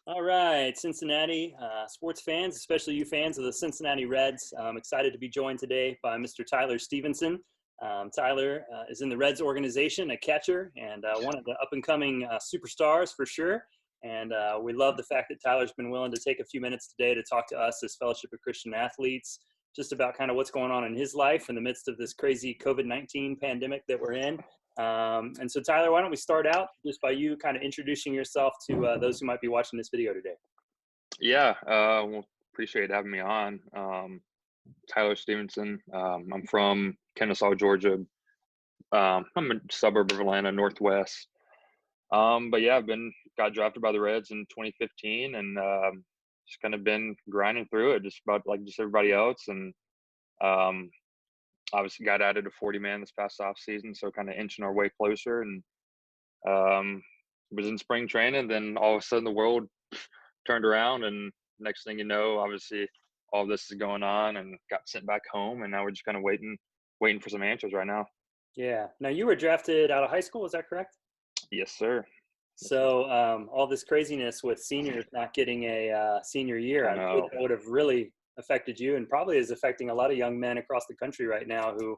All right, Cincinnati sports fans, especially you fans of the Cincinnati Reds. I'm excited to be joined today by Mr. Tyler Stephenson. Tyler is in the Reds organization, a catcher, and one of the up-and-coming superstars for sure. And we love the fact that Tyler's been willing to take a few minutes today to talk to us as Fellowship of Christian Athletes, just about kind of what's going on in his life in the midst of this crazy COVID-19 pandemic that we're in. And so, Tyler, why don't we start out just by you kind of introducing yourself to those who might be watching this video today? Yeah, well, appreciate having me on. Tyler Stephenson. I'm from Kennesaw, Georgia. I'm a suburb of Atlanta, Northwest. But yeah, got drafted by the Reds in 2015, and just kind of been grinding through it, just about like just everybody else. And um, obviously got added to 40 man this past off season, so kind of inching our way closer. And was in spring training, then all of a sudden the world turned around, and next thing you know, obviously all this is going on, and got sent back home, and now we're just kind of waiting for some answers right now. Yeah. Now, you were drafted out of high school, is that correct? Yes, sir. Yes, sir. So, all this craziness with seniors not getting a senior year, I I'm sure know. that would have really affected you and probably is affecting a lot of young men across the country right now who,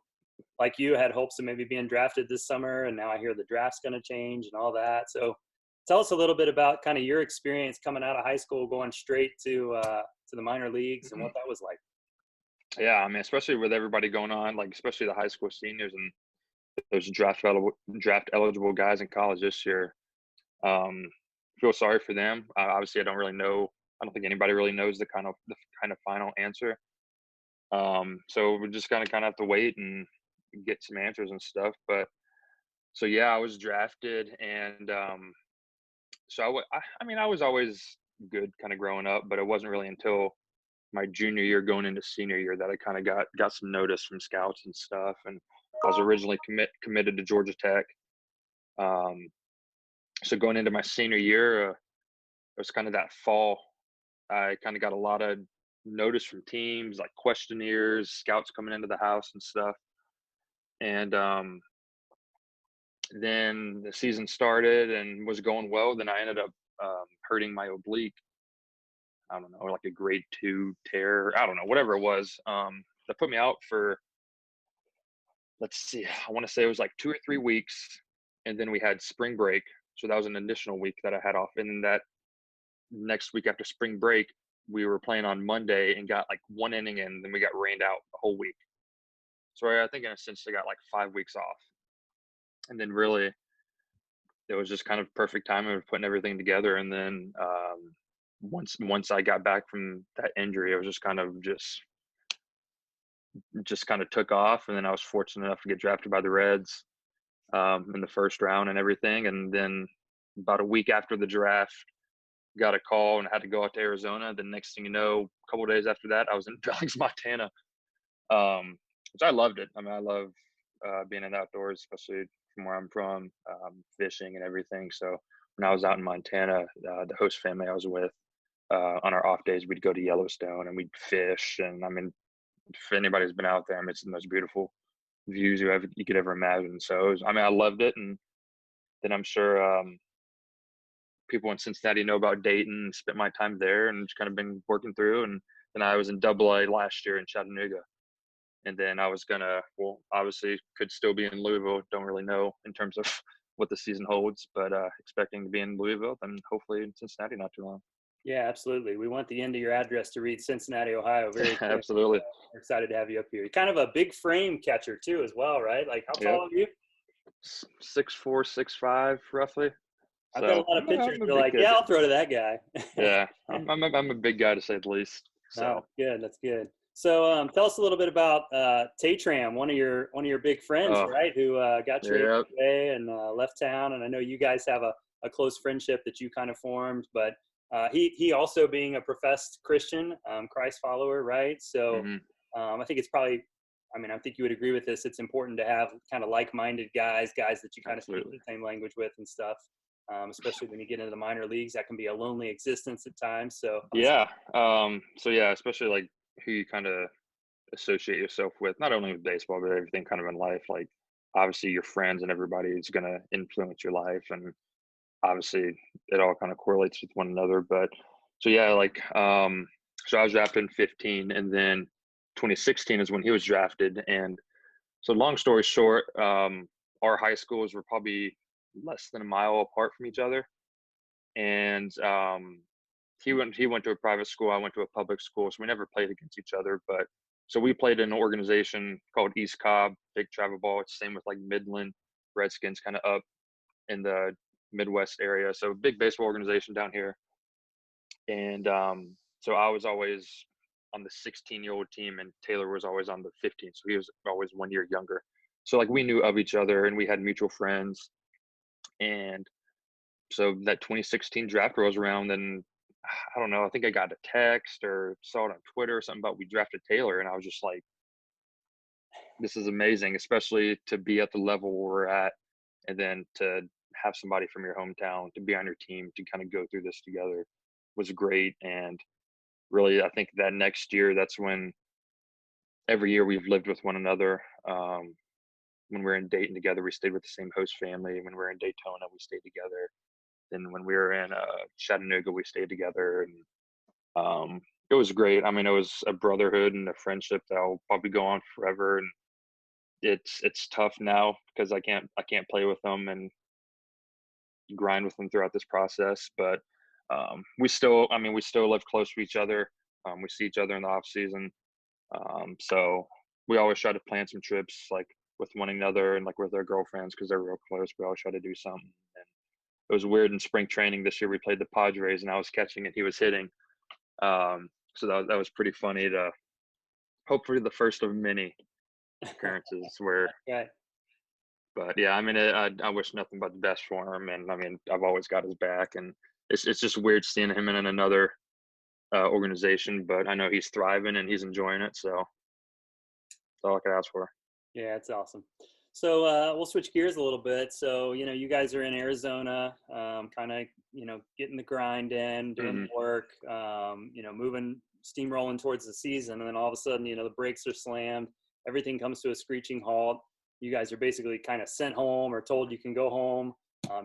like you, had hopes of maybe being drafted this summer. And now I hear the draft's going to change and all that. So, tell us a little bit about kind of your experience coming out of high school, going straight to the minor leagues and what that was like. Yeah, I mean, especially with everybody going on, like especially the high school seniors and those draft eligible guys in college this year. Um, feel sorry for them. Obviously, I don't really know. I don't think anybody really knows the kind of final answer. So we just kind of have to wait and get some answers and stuff. But so yeah, I was drafted, and so I mean, I was always good kind of growing up, but it wasn't really until my junior year going into senior year that I kind of got some notice from scouts and stuff. And I was originally committed to Georgia Tech. Um, so going into my senior year, it was kind of that fall. I kind of got a lot of notice from teams, like questionnaires, scouts coming into the house and stuff. And then the season started and was going well. Then I ended up hurting my oblique. I don't know, like a grade 2 tear. I don't know, whatever it was. That put me out for, let's see, I want to say it was like 2 or 3 weeks. And then we had spring break. So that was an additional week that I had off. And then that next week after spring break, we were playing on Monday and got like one inning in, then we got rained out the whole week. So I think in a sense, they got like 5 weeks off. And then really, it was just kind of perfect timing of putting everything together. And then once I got back from that injury, it was just kind of took off. And then I was fortunate enough to get drafted by the Reds in the first round and everything. And then about a week after the draft, got a call and had to go out to Arizona. The next thing you know, a couple of days after that, I was in Billings, Montana, which I loved it. I mean, I love being in the outdoors, especially from where I'm from, fishing and everything. So when I was out in Montana, the host family I was with, on our off days, we'd go to Yellowstone and we'd fish. And I mean, if anybody's been out there, I mean, it's the most beautiful views you could ever imagine. So I mean, I loved it. And then I'm sure people in Cincinnati know about Dayton, spent my time there and just kind of been working through. And then I was in Double A last year in Chattanooga. And then I was well, obviously could still be in Louisville. Don't really know in terms of what the season holds, but expecting to be in Louisville and hopefully in Cincinnati not too long. Yeah, absolutely. We want the end of your address to read Cincinnati, Ohio. Very clear. Absolutely. We're excited to have you up here. You're kind of a big frame catcher too, as well, right? Like, how Yep. tall are you? 6'4", 6'5", roughly. I bet a So lot of pitchers I'm a are big like, kid. "Yeah, I'll throw to that guy." Yeah, I'm a big guy to say the least. No, So that's good. That's good. So, tell us a little bit about Tatram, one of your big friends, oh right? Who got your yeah. away and left town. And I know you guys have a close friendship that you kind of formed. But he also being a professed Christian, Christ follower, right? So, Hmm. I think it's probably. I mean, I think you would agree with this. It's important to have kind of like-minded guys that you kind of speak Absolutely. the same language with and stuff. Especially when you get into the minor leagues, that can be a lonely existence at times. So, Yeah. So yeah, especially like who you kind of associate yourself with, not only with baseball, but everything kind of in life. Like obviously your friends and everybody is going to influence your life. And obviously it all kind of correlates with one another. But so yeah, like so I was drafted in 15, and then 2016 is when he was drafted. And so long story short, our high schools were probably less than a mile apart from each other. And he went to a private school, I went to a public school, so we never played against each other. But so we played in an organization called East Cobb, big travel ball. It's same with like Midland Redskins, kind of up in the Midwest area. So big baseball organization down here. And so I was always on the 16-year-old team, and Taylor was always on the 15. So he was always 1 year younger. So like we knew of each other, and we had mutual friends. And so that 2016 draft rolls around, and I don't know, I think I got a text or saw it on Twitter or something about we drafted Taylor, and I was just like, this is amazing, especially to be at the level we're at, and then to have somebody from your hometown to be on your team to kind of go through this together was great. And really, I think that next year, that's when every year we've lived with one another. When we were in Dayton together, we stayed with the same host family. When we were in Daytona, we stayed together. Then when we were in Chattanooga, we stayed together, and it was great. I mean, it was a brotherhood and a friendship that will probably go on forever. And it's tough now because I can't play with them and grind with them throughout this process. But we still live close to each other. We see each other in the off season. So we always try to plan some trips like with one another and like with our girlfriends because they're real close. We always try to do something. And it was weird in spring training this year. We played the Padres, and I was catching and he was hitting. So that was pretty funny to hopefully the first of many occurrences where. Right. But yeah, I mean, I wish nothing but the best for him, and I mean, I've always got his back, and it's just weird seeing him in another organization, but I know he's thriving and he's enjoying it, so that's all I could ask for. Yeah, it's awesome. So we'll switch gears a little bit. So, you guys are in Arizona, kind of, getting the grind in, doing Hmm. the work, moving, steamrolling towards the season. And then all of a sudden, the brakes are slammed. Everything comes to a screeching halt. You guys are basically kind of sent home or told you can go home.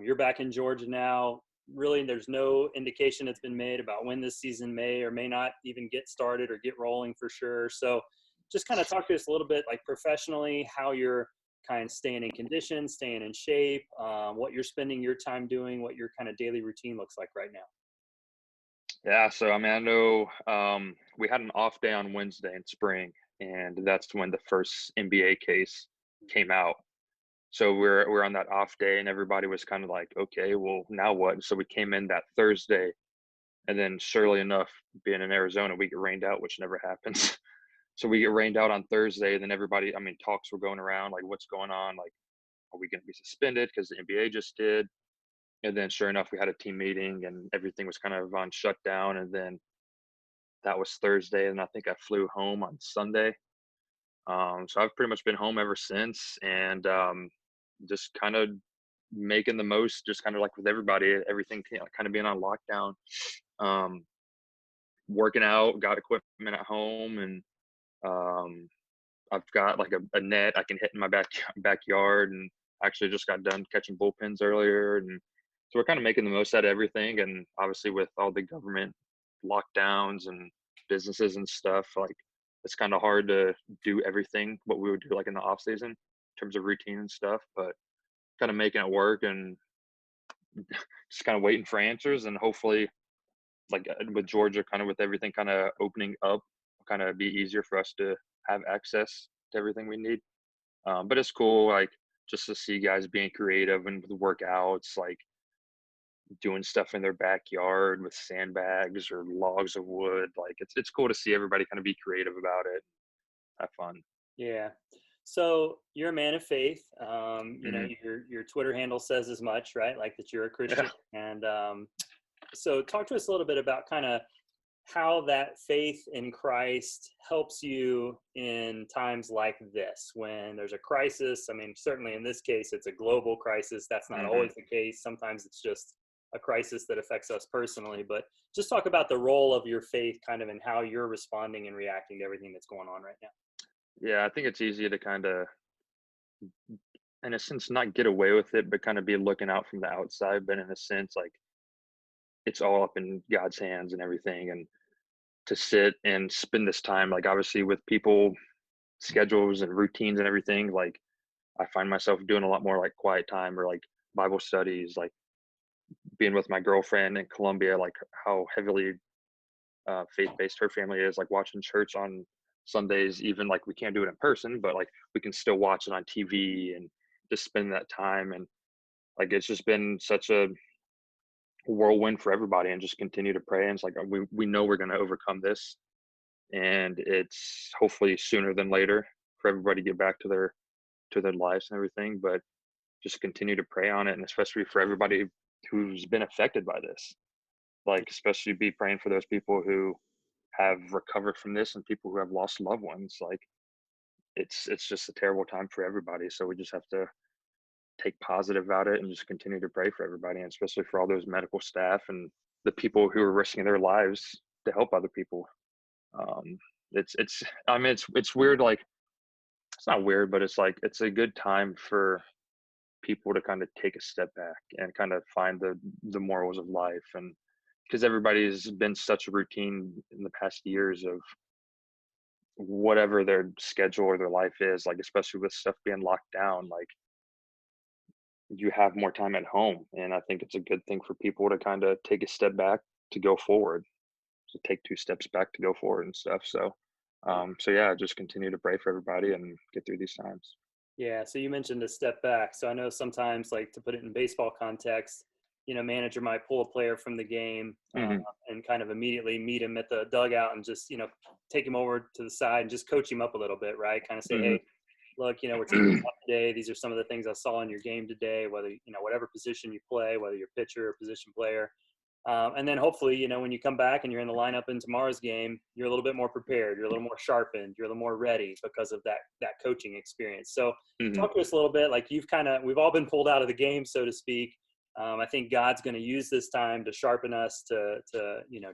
You're back in Georgia now. Really, there's no indication that's been made about when this season may or may not even get started or get rolling for sure. So, just kind of talk to us a little bit, like professionally, how you're kind of staying in condition, staying in shape, what you're spending your time doing, what your kind of daily routine looks like right now. Yeah, so I mean, I know we had an off day on Wednesday in spring, and that's when the first NBA case came out. So we're on that off day, and everybody was kind of like, okay, well, now what? So we came in that Thursday, and then surely enough, being in Arizona, we get rained out, which never happens. So we get rained out on Thursday, then everybody, I mean, talks were going around like, what's going on? Like, are we going to be suspended because the NBA just did? And then sure enough, we had a team meeting and everything was kind of on shutdown. And then that was Thursday, and I think I flew home on Sunday. So I've pretty much been home ever since, and just kind of making the most, just kind of like with everybody, everything kind of being on lockdown. Um, Working out, got equipment at home, and um, I've got like a net I can hit in my backyard, and actually just got done catching bullpens earlier, and so we're kind of making the most out of everything. And obviously, with all the government lockdowns and businesses and stuff, like it's kind of hard to do everything what we would do like in the off season in terms of routine and stuff. But kind of making it work and just kind of waiting for answers, and hopefully, like with Georgia, kind of with everything kind of opening up, kind of be easier for us to have access to everything we need. But it's cool, like just to see guys being creative and with workouts, like doing stuff in their backyard with sandbags or logs of wood. Like it's cool to see everybody kind of be creative about it, have fun. Yeah. So you're a man of faith. Hmm. Your Twitter handle says as much, right? Like that you're a Yeah. Christian. And so talk to us a little bit about kind of how that faith in Christ helps you in times like this when there's a crisis. I mean, certainly in this case, it's a global crisis. That's not Hmm. always the case. Sometimes it's just a crisis that affects us personally. But just talk about the role of your faith kind of in how you're responding and reacting to everything that's going on right now. Yeah, I think it's easy to kind of in a sense, not get away with it, but kind of be looking out from the outside. But in a sense, like it's all up in God's hands and everything. And to sit and spend this time, like obviously with people, schedules and routines and everything, like I find myself doing a lot more like quiet time or like Bible studies, like being with my girlfriend in Colombia, like how heavily faith-based her family is, like watching church on Sundays, even like we can't do it in person, but like we can still watch it on TV and just spend that time. And like it's just been such a whirlwind for everybody, and just continue to pray. And it's like we know we're going to overcome this, and it's hopefully sooner than later for everybody to get back to their lives and everything. But just continue to pray on it, and especially for everybody who's been affected by this, like especially be praying for those people who have recovered from this and people who have lost loved ones. Like it's just a terrible time for everybody, so we just have to take positive about it and just continue to pray for everybody, and especially for all those medical staff and the people who are risking their lives to help other people. um it's I mean it's weird, like it's not weird, but it's like it's a good time for people to kind of take a step back and kind of find the morals of life. And because everybody's been such a routine in the past years of whatever their schedule or their life is, like especially with stuff being locked down, like you have more time at home. And I think it's a good thing for people to kind of take a step back to go forward, to take two steps back to go forward and stuff. So so yeah, just continue to pray for everybody and get through these times. Yeah, so you mentioned a step back. So I know sometimes, like to put it in baseball context, manager might pull a player from the game Hmm. and kind of immediately meet him at the dugout and just, take him over to the side and just coach him up a little bit, right? Kind of say, Hmm. hey, look, we're taking you up today. These are some of the things I saw in your game today, whether, whatever position you play, whether you're pitcher or position player. And then hopefully, when you come back and you're in the lineup in tomorrow's game, you're a little bit more prepared, you're a little more sharpened, you're a little more ready because of that coaching experience. So Hmm. talk to us a little bit, like we've all been pulled out of the game, so to speak. I think God's going to use this time to sharpen us, to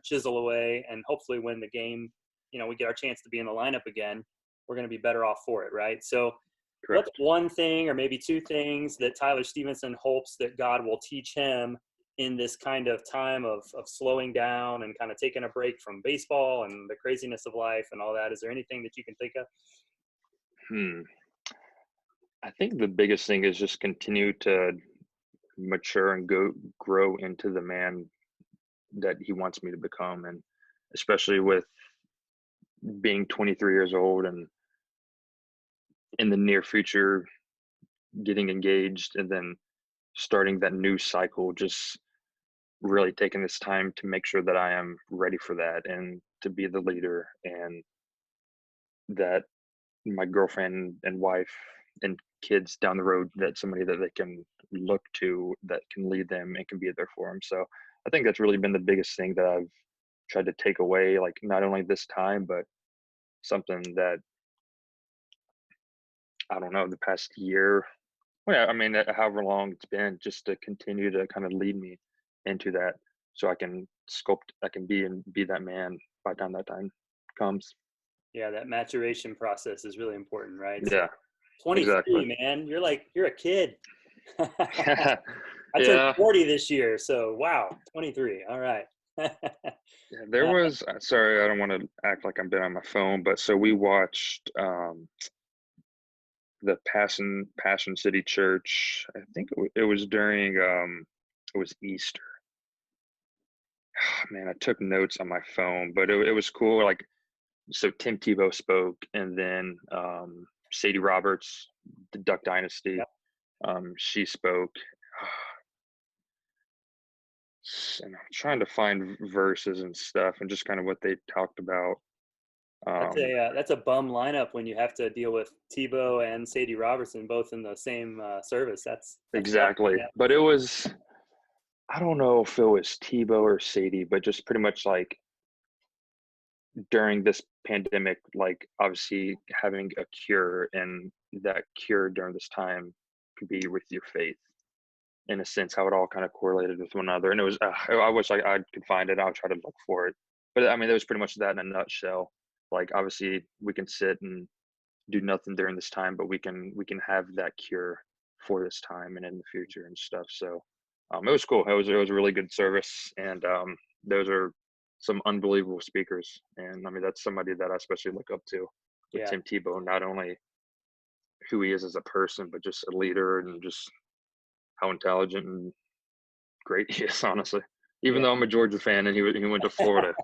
chisel away, and hopefully when the game, we get our chance to be in the lineup again, we're going to be better off for it, right? So what's Correct. one thing or maybe two things that Tyler Stephenson hopes that God will teach him in this kind of time of slowing down and kind of taking a break from baseball and the craziness of life and all that? Is there anything that you can think of? Hmm. I think the biggest thing is just continue to mature and grow into the man that he wants me to become. And especially with being 23 years old and in the near future getting engaged and then starting that new cycle, just really taking this time to make sure that I am ready for that and to be the leader, and that my girlfriend and wife and kids down the road, that somebody that they can look to, that can lead them and can be there for them. So I think that's really been the biggest thing that I've tried to take away, like not only this time, but something that, I don't know, the past year. Well, yeah, I mean, however long it's been, just to continue to kind of lead me into that, so I can be that man by the time that time comes. Yeah, that maturation process is really important, right? So Yeah, exactly. 23, man, you're a kid. I turned Yeah, 40 this year, so wow, 23. All right. yeah, there was, sorry, I don't want to act like I'm been on my phone, but so we watched the Passion City Church. I think it was during it was Easter. Man, I took notes on my phone, but it was cool. Like, so Tim Tebow spoke, and then Sadie Roberts, the Duck Dynasty, Yep. she spoke. And I'm trying to find verses and stuff and just kind of what they talked about. Um, That's a bum lineup when you have to deal with Tebow and Sadie Robertson both in the same service. That's rough. exactly. Yeah. But it was, I don't know if it was Tebow or Sadie, but just pretty much like during this pandemic, like obviously having a cure, and that cure during this time could be with your faith, in a sense, how it all kind of correlated with one another. And it was, I wish I could find it. I'll try to look for it. But I mean, there was pretty much that in a nutshell. Like obviously we can sit and do nothing during this time, but we can have that cure for this time and in the future and stuff. So it was cool. It was a really good service, and those are some unbelievable speakers. And I mean, that's somebody that I especially look up to with Yeah. Tim Tebow, not only who he is as a person, but just a leader and just how intelligent and great he is, honestly. Even Yeah. though I'm a Georgia fan and he went to Florida.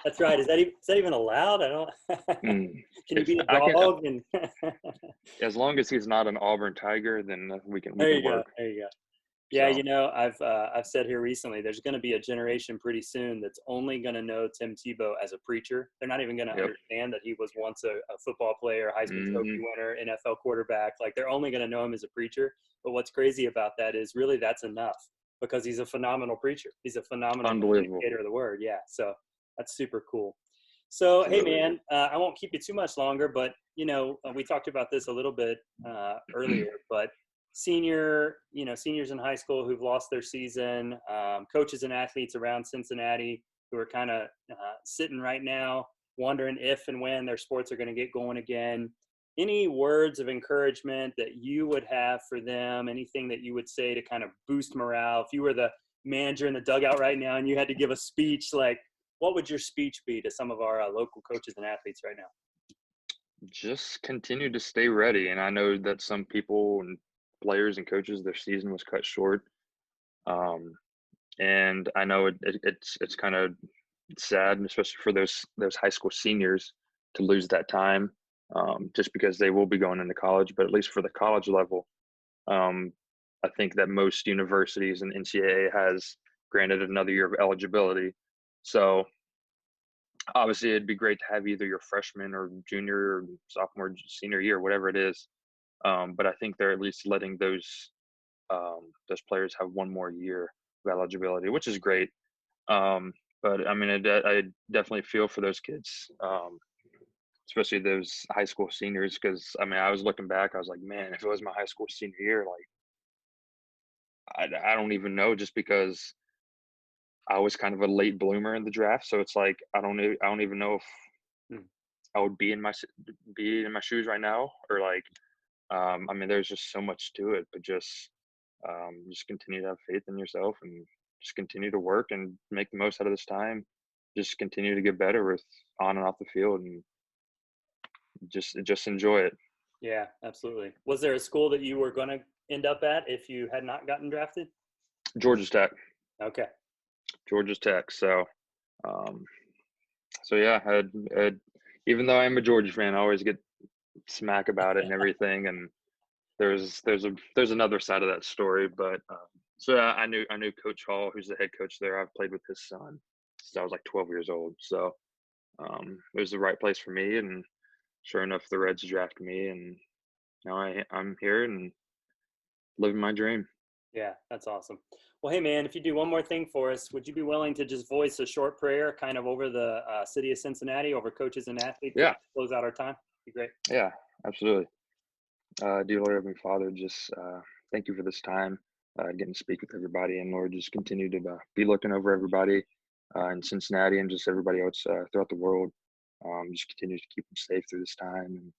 That's right. Is that even allowed? I don't. Can you If be a I can, dog? And as long as he's not an Auburn Tiger, then we there can you go. work. There you go. Yeah, So I've said here recently, there's going to be a generation pretty soon that's only going to know Tim Tebow as a preacher. They're not even going to yep. understand that he was once a football player, Heisman Trophy winner, NFL quarterback. Like they're only going to know him as a preacher. But what's crazy about that is really that's enough because he's a phenomenal preacher. He's a phenomenal Unbelievable. communicator of the word. Yeah, so that's super cool. So hey Absolutely. man, I won't keep you too much longer, but we talked about this a little bit earlier, but seniors in high school who've lost their season, coaches and athletes around Cincinnati who are kind of sitting right now, wondering if and when their sports are going to get going again. Any words of encouragement that you would have for them? Anything that you would say to kind of boost morale? If you were the manager in the dugout right now and you had to give a speech, like what would your speech be to some of our local coaches and athletes right now? Just continue to stay ready. And I know that some people and players and coaches, their season was cut short. And I know it's kind of sad, especially for those high school seniors to lose that time, just because they will be going into college. But at least for the college level, um, I think that most universities and NCAA has granted another year of eligibility. So obviously, it'd be great to have either your freshman or junior or sophomore, senior year, whatever it is. But I think they're at least letting those players have one more year of eligibility, which is great. But I mean, I definitely feel for those kids, especially those high school seniors. Because I mean, I was looking back, I was like, man, if it was my high school senior year, like I don't even know, just because I was kind of a late bloomer in the draft. So it's like I don't even know if Hmm. I would be in my shoes right now, or like I mean, there's just so much to it, but just continue to have faith in yourself and just continue to work and make the most out of this time. Just continue to get better with on and off the field, and just enjoy it. Yeah, absolutely. Was there a school that you were going to end up at if you had not gotten drafted? Georgia Tech, Okay. Georgia Tech. Um, so yeah, even though I'm a Georgia fan, I always get smack about it and everything. And there's another side of that story, but so I knew Coach Hall, who's the head coach there. I've played with his son since I was like 12 years old. So it was the right place for me, and sure enough, the Reds drafted me, and now I'm here and living my dream. Yeah, that's awesome. Well, hey, man, if you do one more thing for us, would you be willing to just voice a short prayer kind of over the city of Cincinnati, over coaches and athletes to Yeah, close out our time? Be great. yeah, absolutely. Dear Lord, Heavenly Father, just thank you for this time, getting to speak with everybody, and Lord, just continue to be looking over everybody in Cincinnati and just everybody else throughout the world. Just continue to keep them safe through this time,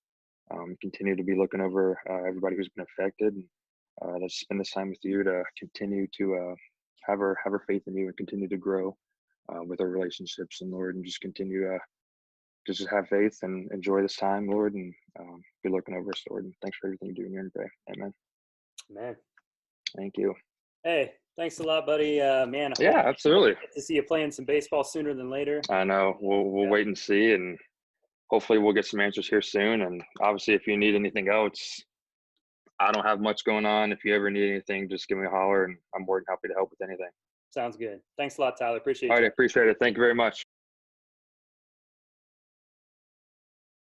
and continue to be looking over everybody who's been affected. And let's spend this time with you to continue to have our faith in you and continue to grow with our relationships, and Lord, and just continue just have faith and enjoy this time, Lord, and be looking over us, Lord. And thanks for everything you do in your pray. Amen. Man. Thank you. Hey, thanks a lot, buddy. Man, I hope Yeah, absolutely. I get to see you playing some baseball sooner than later. I know. We'll Yeah, wait and see, and hopefully we'll get some answers here soon. And obviously, if you need anything else, I don't have much going on. If you ever need anything, just give me a holler, and I'm more than happy to help with anything. sounds good. Thanks a lot, Tyler. Appreciate All right, you. I appreciate it. Thank you very much.